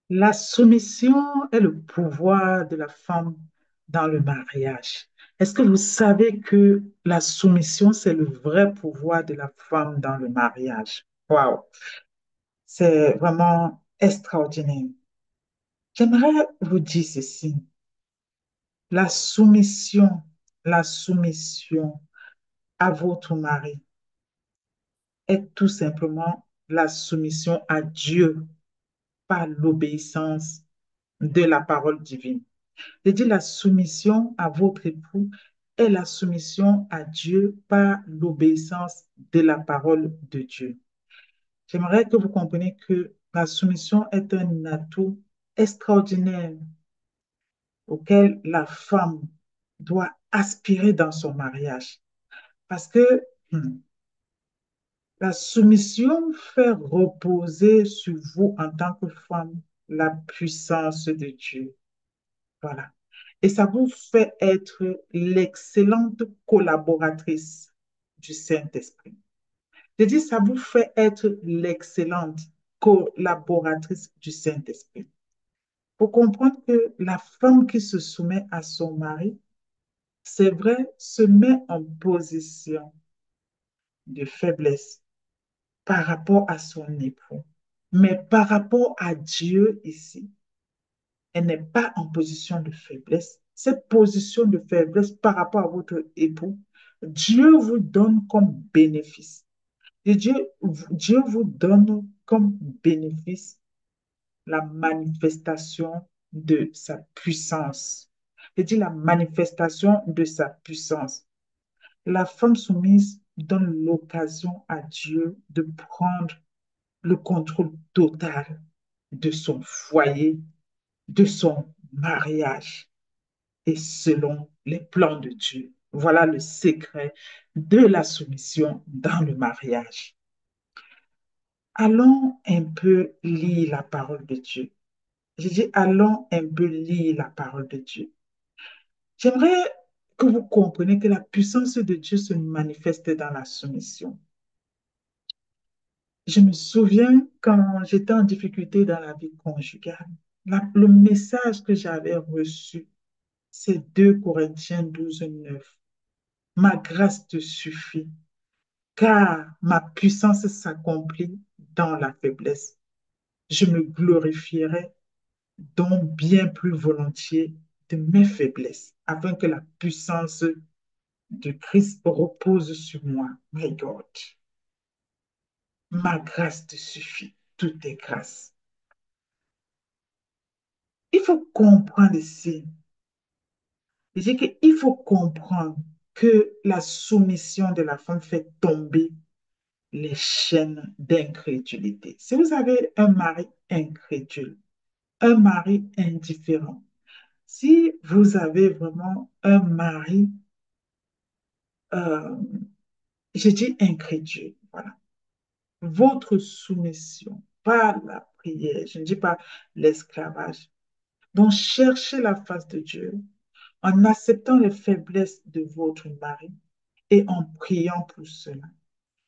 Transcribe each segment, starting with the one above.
La soumission est le pouvoir de la femme dans le mariage. Est-ce que vous savez que la soumission, c'est le vrai pouvoir de la femme dans le mariage? Waouh, c'est vraiment extraordinaire. J'aimerais vous dire ceci. La soumission, la soumission à votre mari est tout simplement la soumission à Dieu par l'obéissance de la parole divine. Je dis la soumission à votre époux est la soumission à Dieu par l'obéissance de la parole de Dieu. J'aimerais que vous compreniez que la soumission est un atout extraordinaire auquel la femme doit aspirer dans son mariage. Parce que la soumission fait reposer sur vous en tant que femme la puissance de Dieu. Voilà. Et ça vous fait être l'excellente collaboratrice du Saint-Esprit. Je dis, ça vous fait être l'excellente collaboratrice du Saint-Esprit. Pour comprendre que la femme qui se soumet à son mari, c'est vrai, se met en position de faiblesse par rapport à son époux. Mais par rapport à Dieu ici, elle n'est pas en position de faiblesse. Cette position de faiblesse par rapport à votre époux, Dieu vous donne comme bénéfice. Et Dieu vous donne comme bénéfice la manifestation de sa puissance. Je dis la manifestation de sa puissance. La femme soumise donne l'occasion à Dieu de prendre le contrôle total de son foyer, de son mariage et selon les plans de Dieu. Voilà le secret de la soumission dans le mariage. Allons un peu lire la parole de Dieu. Je dis, allons un peu lire la parole de Dieu. J'aimerais que vous compreniez que la puissance de Dieu se manifeste dans la soumission. Je me souviens quand j'étais en difficulté dans la vie conjugale, le message que j'avais reçu, c'est 2 Corinthiens 12, 9. Ma grâce te suffit, car ma puissance s'accomplit dans la faiblesse. Je me glorifierai donc bien plus volontiers de mes faiblesses, afin que la puissance de Christ repose sur moi. My God, ma grâce te suffit, tout est grâce. Il faut comprendre ici, je dis qu'il faut comprendre que la soumission de la femme fait tomber les chaînes d'incrédulité. Si vous avez un mari incrédule, un mari indifférent, si vous avez vraiment un mari, euh, je dis incrédule, voilà, votre soumission, pas la prière, je ne dis pas l'esclavage. Donc, cherchez la face de Dieu en acceptant les faiblesses de votre mari et en priant pour cela.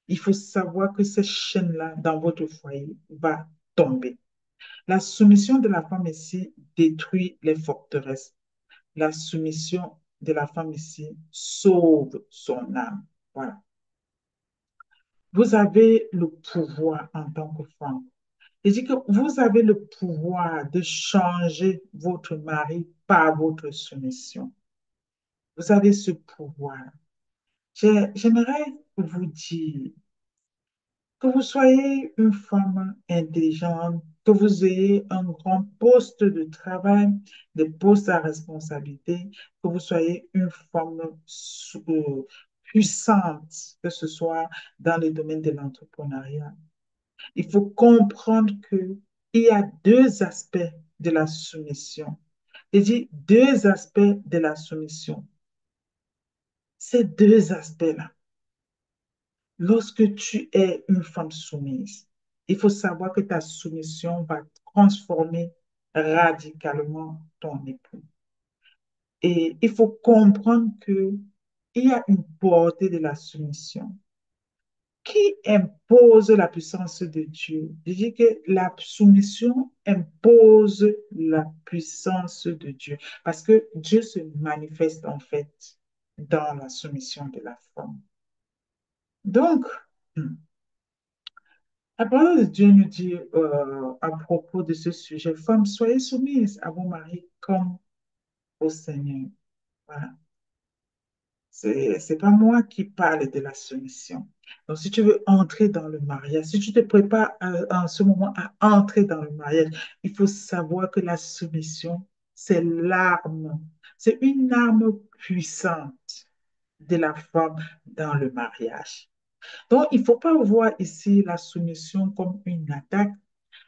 Il faut savoir que cette chaîne-là dans votre foyer va tomber. La soumission de la femme ici détruit les forteresses. La soumission de la femme ici sauve son âme. Voilà. Vous avez le pouvoir en tant que femme. Je dis que vous avez le pouvoir de changer votre mari par votre soumission. Vous avez ce pouvoir. J'aimerais vous dire que vous soyez une femme intelligente, que vous ayez un grand poste de travail, des postes à responsabilité, que vous soyez une femme puissante, que ce soit dans le domaine de l'entrepreneuriat. Il faut comprendre que il y a deux aspects de la soumission. Je dis deux aspects de la soumission. Ces deux aspects-là, lorsque tu es une femme soumise, il faut savoir que ta soumission va transformer radicalement ton époux. Et il faut comprendre que il y a une portée de la soumission qui impose la puissance de Dieu? Je dis que la soumission impose la puissance de Dieu parce que Dieu se manifeste en fait dans la soumission de la femme. Donc, la parole de Dieu nous dit à propos de ce sujet, femmes, soyez soumises à vos maris comme au Seigneur. Voilà. C'est pas moi qui parle de la soumission. Donc, si tu veux entrer dans le mariage, si tu te prépares en ce moment à entrer dans le mariage, il faut savoir que la soumission, c'est l'arme. C'est une arme puissante de la femme dans le mariage. Donc, il ne faut pas voir ici la soumission comme une attaque.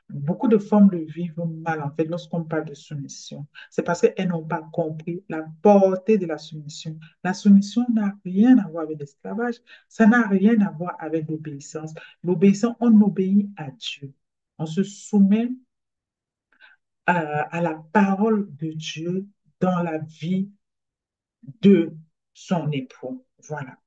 Beaucoup de femmes le vivent mal, en fait, lorsqu'on parle de soumission. C'est parce qu'elles n'ont pas compris la portée de la soumission. La soumission n'a rien à voir avec l'esclavage, ça n'a rien à voir avec l'obéissance. L'obéissance, on obéit à Dieu. On se soumet à la parole de Dieu dans la vie de son époux. Voilà.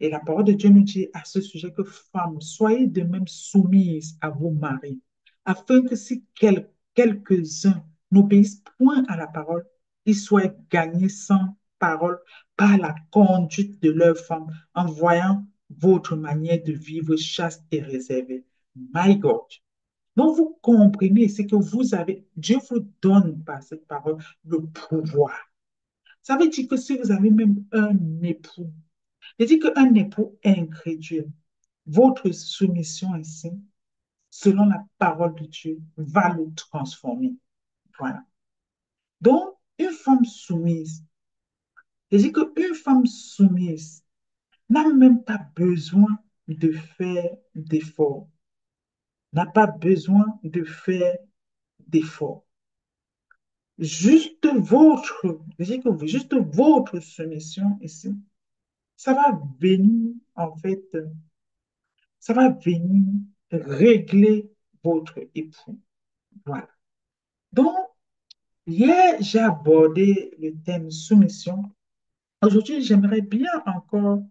Et la parole de Dieu nous dit à ce sujet que femmes, soyez de même soumises à vos maris, afin que si quelques-uns n'obéissent point à la parole, ils soient gagnés sans parole par la conduite de leurs femmes, en voyant votre manière de vivre chaste et réservée. My God. Donc vous comprenez, c'est que vous avez, Dieu vous donne par cette parole le pouvoir. Ça veut dire que si vous avez même un époux, il dit qu'un époux incrédule, votre soumission ici, selon la parole de Dieu, va le transformer. Voilà. Donc, une femme soumise, il dit qu'une femme soumise n'a même pas besoin de faire d'efforts, n'a pas besoin de faire d'efforts. Juste votre, je dis que juste votre soumission ici, ça va venir en fait ça va venir régler votre époux. Voilà. Donc, hier, j'ai abordé le thème soumission. Aujourd'hui, j'aimerais bien encore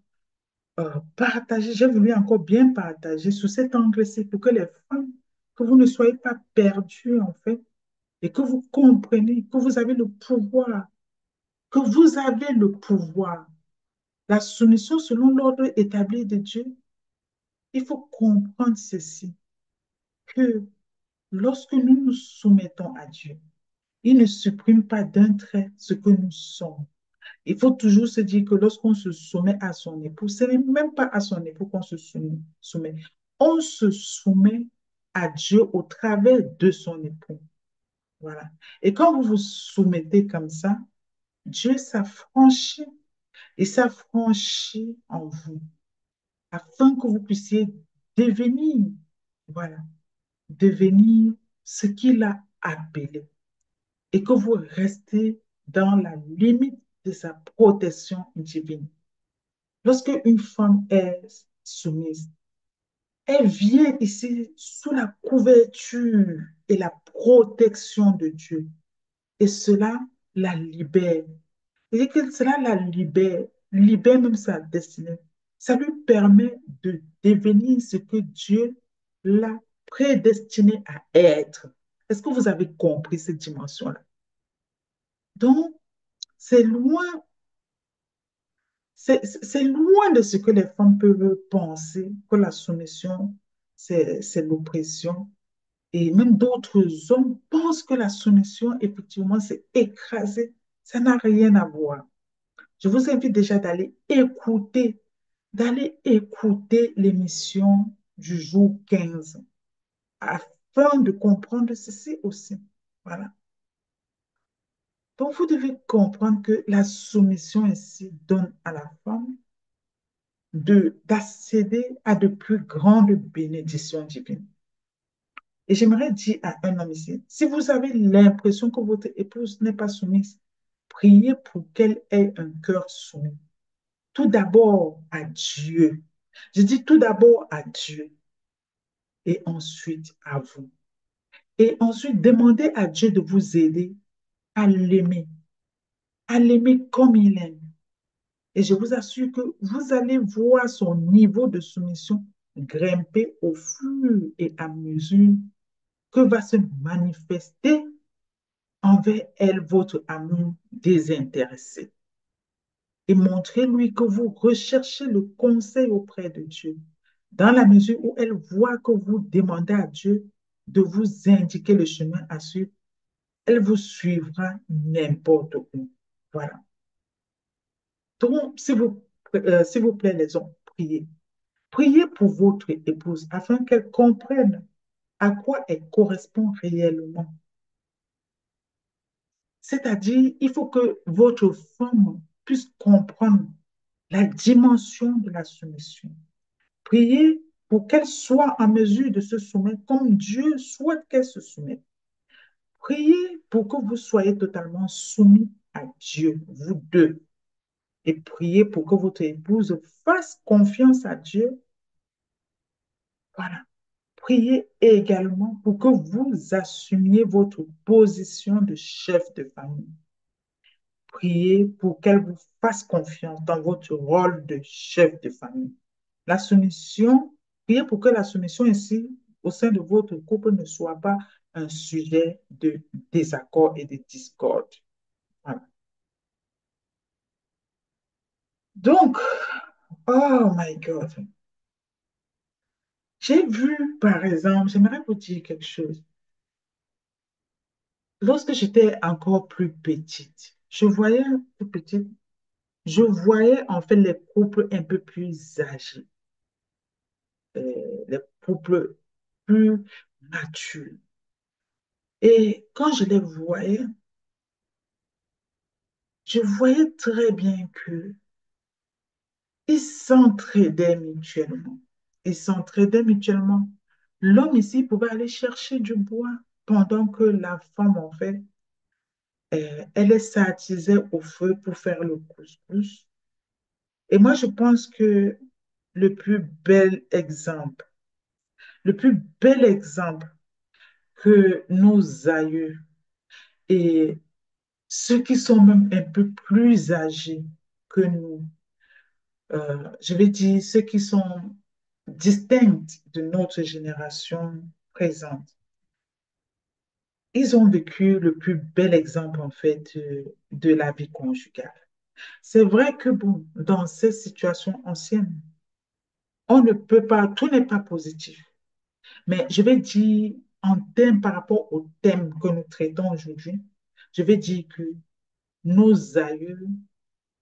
partager, j'ai voulu encore bien partager sous cet angle-ci pour que les femmes, que vous ne soyez pas perdues en fait, et que vous compreniez que vous avez le pouvoir, que vous avez le pouvoir. La soumission selon l'ordre établi de Dieu, il faut comprendre ceci, que lorsque nous nous soumettons à Dieu, il ne supprime pas d'un trait ce que nous sommes. Il faut toujours se dire que lorsqu'on se soumet à son époux, ce n'est même pas à son époux qu'on se soumet. On se soumet à Dieu au travers de son époux. Voilà. Et quand vous vous soumettez comme ça, Dieu s'affranchit et s'affranchit en vous afin que vous puissiez devenir, voilà, devenir ce qu'il a appelé et que vous restez dans la limite de sa protection divine. Lorsque une femme est soumise, elle vient ici sous la couverture et la protection de Dieu. Et cela la libère. Et que cela la libère, libère même sa destinée. Ça lui permet de devenir ce que Dieu l'a prédestiné à être. Est-ce que vous avez compris cette dimension-là? Donc, c'est loin, c'est loin de ce que les femmes peuvent penser, que la soumission, c'est l'oppression. Et même d'autres hommes pensent que la soumission, effectivement, c'est écraser. Ça n'a rien à voir. Je vous invite déjà d'aller écouter l'émission du jour 15 afin de comprendre ceci aussi. Voilà. Donc, vous devez comprendre que la soumission ici donne à la femme d'accéder à de plus grandes bénédictions divines. Et j'aimerais dire à un homme ici, si vous avez l'impression que votre épouse n'est pas soumise, priez pour qu'elle ait un cœur soumis. Tout d'abord à Dieu. Je dis tout d'abord à Dieu et ensuite à vous. Et ensuite, demandez à Dieu de vous aider à l'aimer comme il aime. Et je vous assure que vous allez voir son niveau de soumission grimper au fur et à mesure que va se manifester envers elle votre amour désintéressé. Et montrez-lui que vous recherchez le conseil auprès de Dieu. Dans la mesure où elle voit que vous demandez à Dieu de vous indiquer le chemin à suivre, elle vous suivra n'importe où. Voilà. Donc, s'il vous plaît, les hommes, priez. Priez pour votre épouse afin qu'elle comprenne à quoi elle correspond réellement. C'est-à-dire, il faut que votre femme puisse comprendre la dimension de la soumission. Priez pour qu'elle soit en mesure de se soumettre comme Dieu souhaite qu'elle se soumette. Priez pour que vous soyez totalement soumis à Dieu, vous deux. Et priez pour que votre épouse fasse confiance à Dieu. Voilà. Priez également pour que vous assumiez votre position de chef de famille. Priez pour qu'elle vous fasse confiance dans votre rôle de chef de famille. La soumission, priez pour que la soumission ici, au sein de votre couple, ne soit pas un sujet de désaccord et de discorde. Voilà. Donc, oh my God, j'ai vu, par exemple, j'aimerais vous dire quelque chose. Lorsque j'étais encore plus petite, plus petite, je voyais en fait les couples un peu plus âgés, les couples plus matures. Et quand je les voyais, je voyais très bien que ils s'entraidaient mutuellement. Ils s'entraidaient mutuellement. L'homme ici pouvait aller chercher du bois pendant que la femme, en fait, elle s'attisait au feu pour faire le couscous. Et moi, je pense que le plus bel exemple, le plus bel exemple que nos aïeux et ceux qui sont même un peu plus âgés que nous, je vais dire ceux qui sont distincts de notre génération présente, ils ont vécu le plus bel exemple en fait de la vie conjugale. C'est vrai que bon, dans ces situations anciennes, on ne peut pas, tout n'est pas positif. Mais je vais dire, en thème par rapport au thème que nous traitons aujourd'hui, je vais dire que nos aïeux,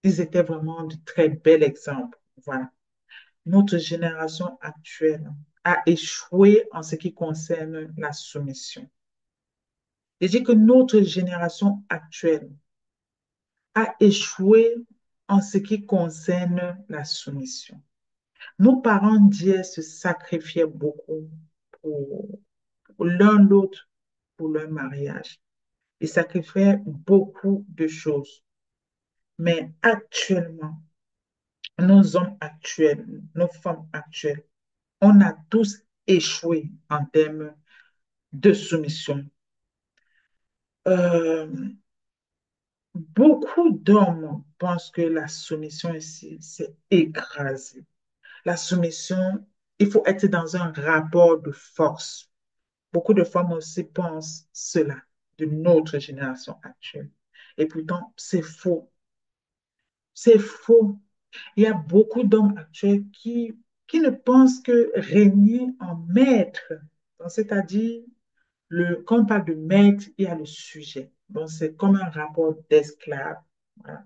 ils étaient vraiment de très bels exemples. Voilà. Notre génération actuelle a échoué en ce qui concerne la soumission. Je dis que notre génération actuelle a échoué en ce qui concerne la soumission. Nos parents d'hier se sacrifiaient beaucoup pour, pour l'un l'autre, pour leur mariage. Ils sacrifiaient beaucoup de choses. Mais actuellement, nos hommes actuels, nos femmes actuelles, on a tous échoué en termes de soumission. Euh, Beaucoup d'hommes pensent que la soumission ici, c'est écraser. La soumission, il faut être dans un rapport de force. Beaucoup de femmes aussi pensent cela de notre génération actuelle. Et pourtant, c'est faux. C'est faux. Il y a beaucoup d'hommes actuels qui ne pensent que régner en maître. Donc, c'est-à-dire, quand on parle de maître, il y a le sujet. Donc, c'est comme un rapport d'esclave. Voilà.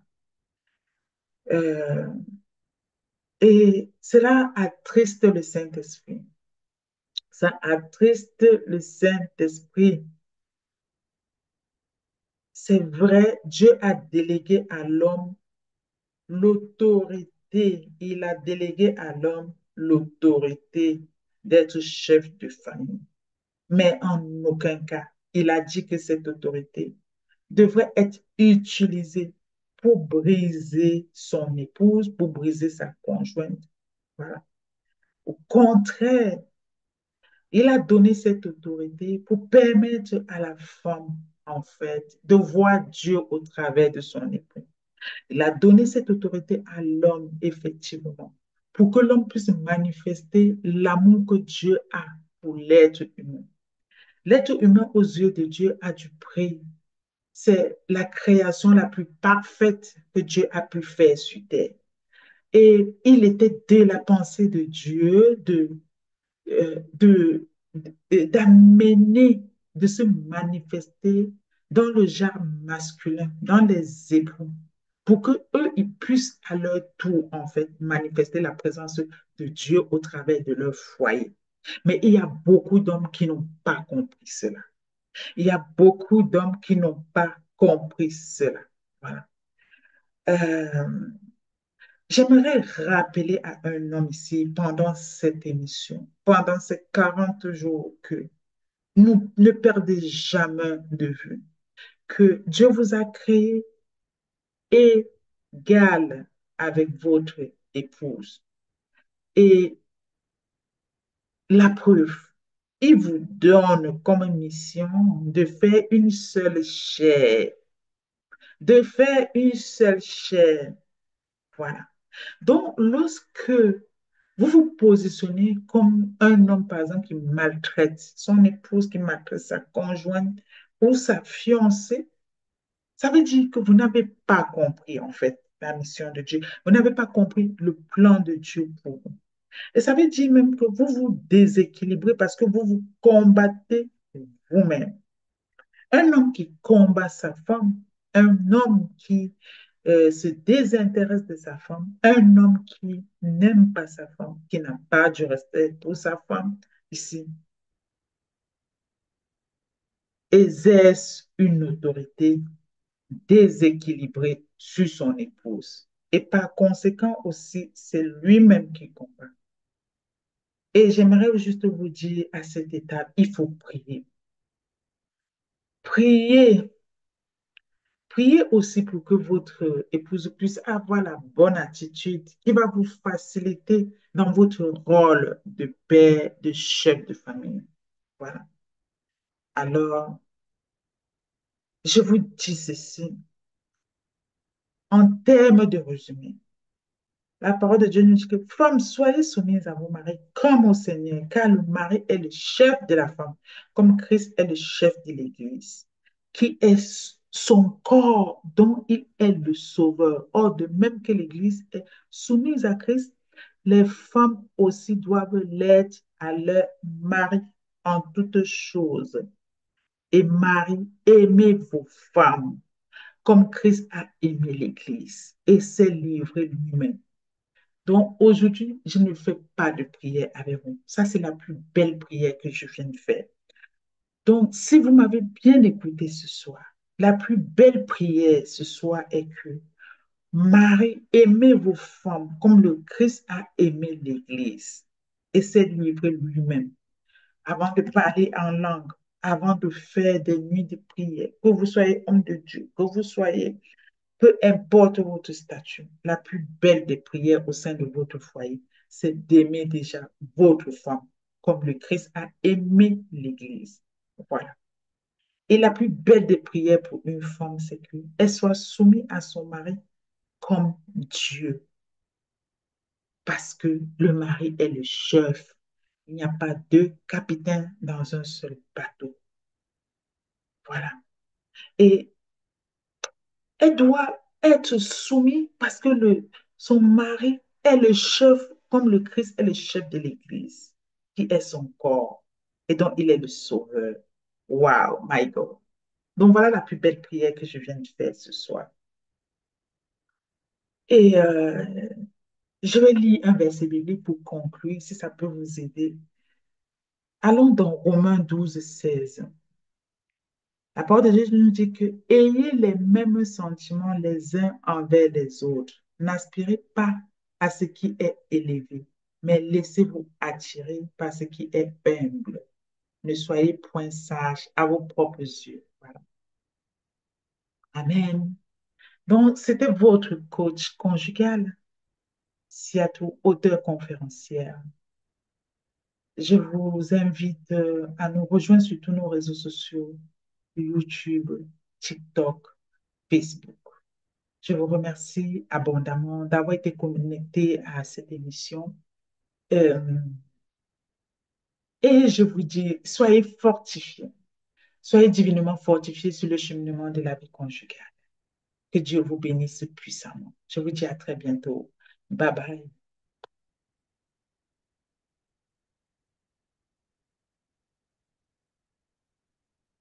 Euh, et cela attriste le Saint-Esprit. Ça attriste le Saint-Esprit. C'est vrai, Dieu a délégué à l'homme l'autorité. Il a délégué à l'homme l'autorité d'être chef de famille. Mais en aucun cas, il a dit que cette autorité devrait être utilisée pour briser son épouse, pour briser sa conjointe. Voilà. Au contraire, il a donné cette autorité pour permettre à la femme, en fait, de voir Dieu au travers de son époux. Il a donné cette autorité à l'homme, effectivement, pour que l'homme puisse manifester l'amour que Dieu a pour l'être humain. L'être humain aux yeux de Dieu a du prix. C'est la création la plus parfaite que Dieu a pu faire sur terre. Et il était de la pensée de Dieu d'amener, de se manifester dans le genre masculin, dans les époux, pour que eux, ils puissent à leur tour, en fait, manifester la présence de Dieu au travers de leur foyer. Mais il y a beaucoup d'hommes qui n'ont pas compris cela. Il y a beaucoup d'hommes qui n'ont pas compris cela. Voilà. Euh, J'aimerais rappeler à un homme ici pendant cette émission, pendant ces 40 jours, que nous ne perdez jamais de vue que Dieu vous a créé égal avec votre épouse. Et la preuve, il vous donne comme mission de faire une seule chair, de faire une seule chair. Voilà. Donc, lorsque vous vous positionnez comme un homme, par exemple, qui maltraite son épouse, qui maltraite sa conjointe ou sa fiancée, ça veut dire que vous n'avez pas compris, en fait, la mission de Dieu. Vous n'avez pas compris le plan de Dieu pour vous. Et ça veut dire même que vous vous déséquilibrez parce que vous vous combattez vous-même. Un homme qui combat sa femme, un homme qui se désintéresse de sa femme, un homme qui n'aime pas sa femme, qui n'a pas du respect pour sa femme, ici, exerce une autorité déséquilibrée sur son épouse. Et par conséquent aussi, c'est lui-même qui combat. Et j'aimerais juste vous dire à cette étape, il faut prier. Priez. Priez aussi pour que votre épouse puisse avoir la bonne attitude qui va vous faciliter dans votre rôle de père, de chef de famille. Voilà. Alors, je vous dis ceci en termes de résumé. La parole de Dieu nous dit que femmes, soyez soumises à vos maris comme au Seigneur, car le mari est le chef de la femme, comme Christ est le chef de l'Église, qui est son corps dont il est le sauveur. Or, de même que l'Église est soumise à Christ, les femmes aussi doivent l'être à leur mari en toutes choses. Et Marie, aimez vos femmes comme Christ a aimé l'Église et s'est livré lui-même. Donc aujourd'hui, je ne fais pas de prière avec vous. Ça, c'est la plus belle prière que je viens de faire. Donc, si vous m'avez bien écouté ce soir, la plus belle prière ce soir est que Marie, aimez vos femmes comme le Christ a aimé l'Église et s'est livré lui-même avant de parler en langue, avant de faire des nuits de prière, que vous soyez homme de Dieu, que vous soyez peu importe votre statut, la plus belle des prières au sein de votre foyer, c'est d'aimer déjà votre femme comme le Christ a aimé l'Église. Voilà. Et la plus belle des prières pour une femme, c'est qu'elle soit soumise à son mari comme Dieu, parce que le mari est le chef. Il n'y a pas deux capitaines dans un seul bateau. Voilà. Et elle doit être soumise parce que son mari est le chef, comme le Christ est le chef de l'Église, qui est son corps et dont il est le sauveur. Wow, my God. Donc voilà la plus belle prière que je viens de faire ce soir. Et je vais lire un verset biblique pour conclure, si ça peut vous aider. Allons dans Romains 12, 16. La parole de Dieu nous dit que ayez les mêmes sentiments les uns envers les autres. N'aspirez pas à ce qui est élevé, mais laissez-vous attirer par ce qui est humble. Ne soyez point sages à vos propres yeux. Voilà. Amen. Donc, c'était votre coach conjugal, Seattle, auteur conférencière. Je vous invite à nous rejoindre sur tous nos réseaux sociaux, YouTube, TikTok, Facebook. Je vous remercie abondamment d'avoir été connecté à cette émission. Euh, et je vous dis, soyez fortifiés, soyez divinement fortifiés sur le cheminement de la vie conjugale. Que Dieu vous bénisse puissamment. Je vous dis à très bientôt. Bye bye.